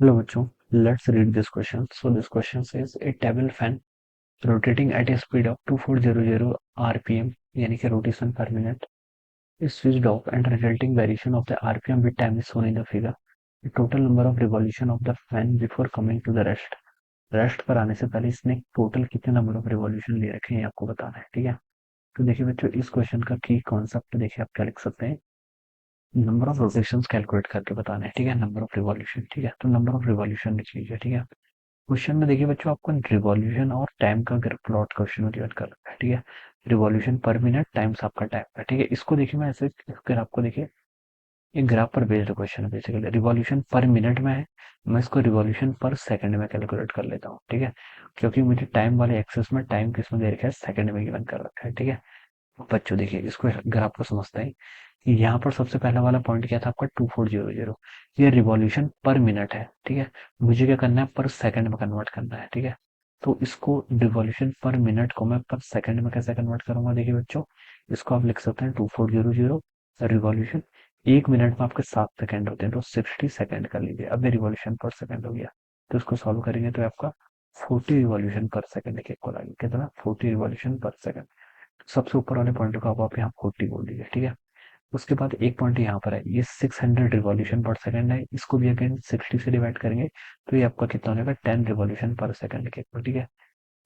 Hello बच्चों, let's read this question. So this question says a table fan rotating at a speed of 2400 rpm यानी कि rotation per minute is switched off and resulting variation of the rpm with time is shown in the figure. The total number of revolution of the fan before coming to the rest. Rest पर आने से पहले इसने total कितने number of revolution ले रखे हैं आपको बताना है। ठीक है, तो देखिए बच्चों, इस क्वेश्चन का की कॉन्सेप्ट देखिए आप क्या लिख सकते हैं। नंबर ऑफ रोटेशंस कैलकुलेट करके बताना है। ठीक है, नंबर ऑफ रिवॉल्यूशन। ठीक है, तो नंबर ऑफ रिवॉल्यूशन लिख लीजिए। ठीक है, क्वेश्चन में देखिए बच्चों, आपको रिवॉल्यूशन और टाइम का प्लॉट क्वेश्चन गिवन कर रखा है। ठीक है, रिवॉल्यूशन पर मिनट टाइम्स आपका टाइम है। ठीक है, इसको देखिए मैं ऐसे ग्राफ को देखिए, ये ग्राफ पर बेस्ड क्वेश्चन है। बेसिकली रिवॉल्यूशन पर मिनट में है, मैं इसको रिवॉल्यूशन पर सेकंड में कैलकुलेट कर लेता हूँ। ठीक है, क्योंकि मुझे टाइम वाले एक्सेस में टाइम किसमें दे रखा है, सेकंड में गिवन कर रखा है। ठीक है, बच्चों देखिए इसको ग्राफ को समझते हैं। यहाँ पर सबसे पहला वाला पॉइंट क्या था आपका 2400, ये रिवॉल्यूशन पर मिनट है। ठीक है, मुझे क्या करना है, पर सेकंड में कन्वर्ट करना है। ठीक है, तो इसको रिवॉल्यूशन पर मिनट को मैं पर सेकंड में कैसे कन्वर्ट करूंगा, देखिए बच्चों, इसको आप लिख सकते हैं 2400 रिवॉल्यूशन। एक मिनट में आपके 7 सेकंड होते हैं, तो 60 सेकंड कर लीजिए। अब ये रिवॉल्यूशन पर सेकंड हो गया, तो इसको सॉल्व करेंगे तो आपका 40 रिवॉल्यूशन पर सेकंड के इक्वल आएगा। कितना, 40 रिवॉल्यूशन पर सेकंड। सबसे ऊपर वाले पॉइंट को आप यहाँ 40 बोल दीजिए। ठीक है, उसके बाद एक पॉइंट यहाँ पर है, ये 600 रिवॉल्यूशन पर सेकंड है, इसको भी अगेन 60 से डिवाइड करेंगे तो ये आपका कितना हो जाएगा, 10 रिवॉल्यूशन पर सेकंड के इक्वल। ठीक है,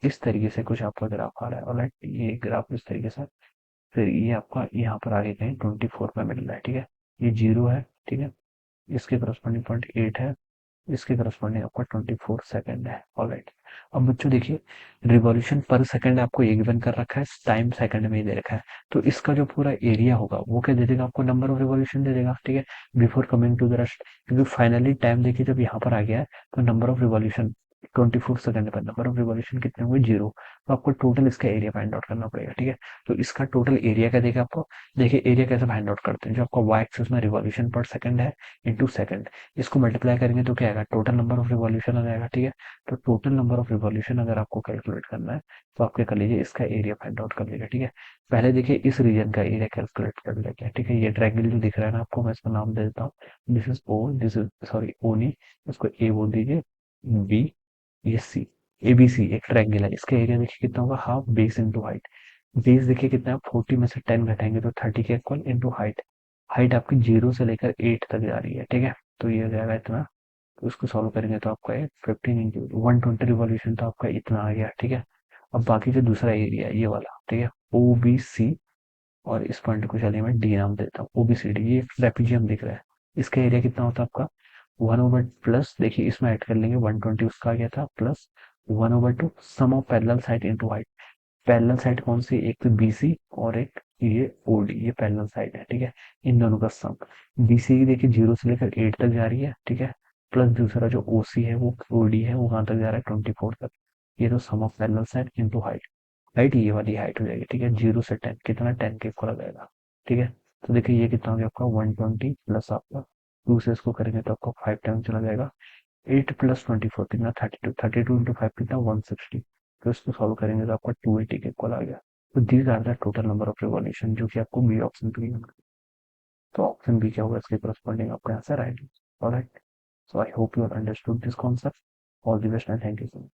इस तरीके से कुछ आपका ग्राफ आ रहा है। ऑलराइट, ये ग्राफ इस तरीके से, फिर ये आपका यहाँ पर आगे कहीं 24 पे मिल रहा है। ठीक है, ये 0 है। ठीक है, इसके करस्पॉन्डिंग पॉइंट 8 है, इसके करस्पॉन्डिंग आपका 24 सेकंड है। ऑलराइट, अब बच्चों देखिए, रिवॉल्यूशन पर सेकंड आपको ये गिवन कर रखा है, टाइम सेकंड में ही दे रखा है, तो इसका जो पूरा एरिया होगा वो क्या दे देगा आपको, नंबर ऑफ रिवॉल्यूशन दे देगा। ठीक है, before coming to the rest, क्योंकि फाइनली टाइम देखिए जब यहाँ पर आ गया है, तो नंबर ऑफ रिवॉल्यूशन 24 सेकंड पर नंबर ऑफ रिवॉल्यूशन कितने हुए, 0। तो आपको टोटल इसका एरिया फाइंड आउट करना पड़ेगा। ठीक है, तो इसका टोटल एरिया क्या देगा आपको, देखिए एरिया कैसे फाइंड आउट करते हैं, जो आपका वाई एक्सिस में रिवॉल्यूशन पर सेकंड है इंटू सेकंड, इसको मल्टीप्लाई करेंगे तो क्या आएगा, टोटल नंबर ऑफ रिवॉल्यूशन आ जाएगा। ठीक है, तो टोटल नंबर ऑफ रिवॉल्यूशन अगर आपको कैलकुलेट करना है तो आप क्या कर लीजिए, इसका एरिया फाइंड आउट कर लीजिए। ठीक है, पहले देखिए इस रीजन का एरिया कैलकुलेट कर लेते हैं। ठीक है, ये ट्रायंगल जो दिख रहा है ना आपको, मैं इसका नाम दे देता हूँ, this is O, this is sorry O नहीं, इसको ए बोल दीजिए, बी, ये सी, ए बी सी एक ट्रायंगल है। इसका एरिया देखिए कितना होगा, half base into height. Base देखिए कितना है, 40 में से 10 घटाएंगे तो 30 के इक्वल, इंटू हाइट। हाइट आपकी 0 से लेकर 8 तक जा रही है। ठीक है, तो ये हो जाएगा इतना, तो इसको सॉल्व करेंगे तो आपका 15 इंटू 120 रिवॉल्यूशन, तो आपका इतना आ गया। ठीक है, अब बाकी जो दूसरा एरिया है ये वाला, ठीक है, ओ बी सी, और इस पॉइंट को चलिए मैं डी नाम देता हूँ, ओबीसीडी, ये ट्रेपीजियम दिख रहा है, इसका एरिया कितना होता है आपका 1/, प्लस देखिए इसमें ऐड कर लेंगे 120, उसका आ गया था, plus 1/2 sum of parallel side into height. Parallel side कौन सी, एक तो बीसी और एक ये ओडी, ये पैरेलल साइड है। ठीक है, इन दोनों का सम, बीसी की देखिए 0 से लेकर 8 तक जा रही है। ठीक है, प्लस दूसरा जो ओसी है वो ओडी है, वो कहाँ तक जा रहा है, 24 तक। ये तो sum of parallel side into height. Height ये वाली हाइट हो जाएगी। ठीक है, 0 से 10 कितना, 10 के इक्वल आ जाएगा। ठीक है, तो देखिए ये कितना हो गया आपका 120, प्लस आपका 2 से इसको करेंगे तो आपका 5 टाइम चला जाएगा, 8 प्लस 24 कितना, 32, 32 इंटू 5 कितना, 160। तो इसको सॉल्व करेंगे तो आपका 280 के इक्वल आ गया। तो these are the total number of revolution, जो कि आपको बी ऑप्शन पे गिवन। तो ऑप्शन बी क्या होगा, इसके करस्पॉन्डिंग आपका आंसर आएगा। Alright, so I hope you are understood this concept. All the best and thank you so much.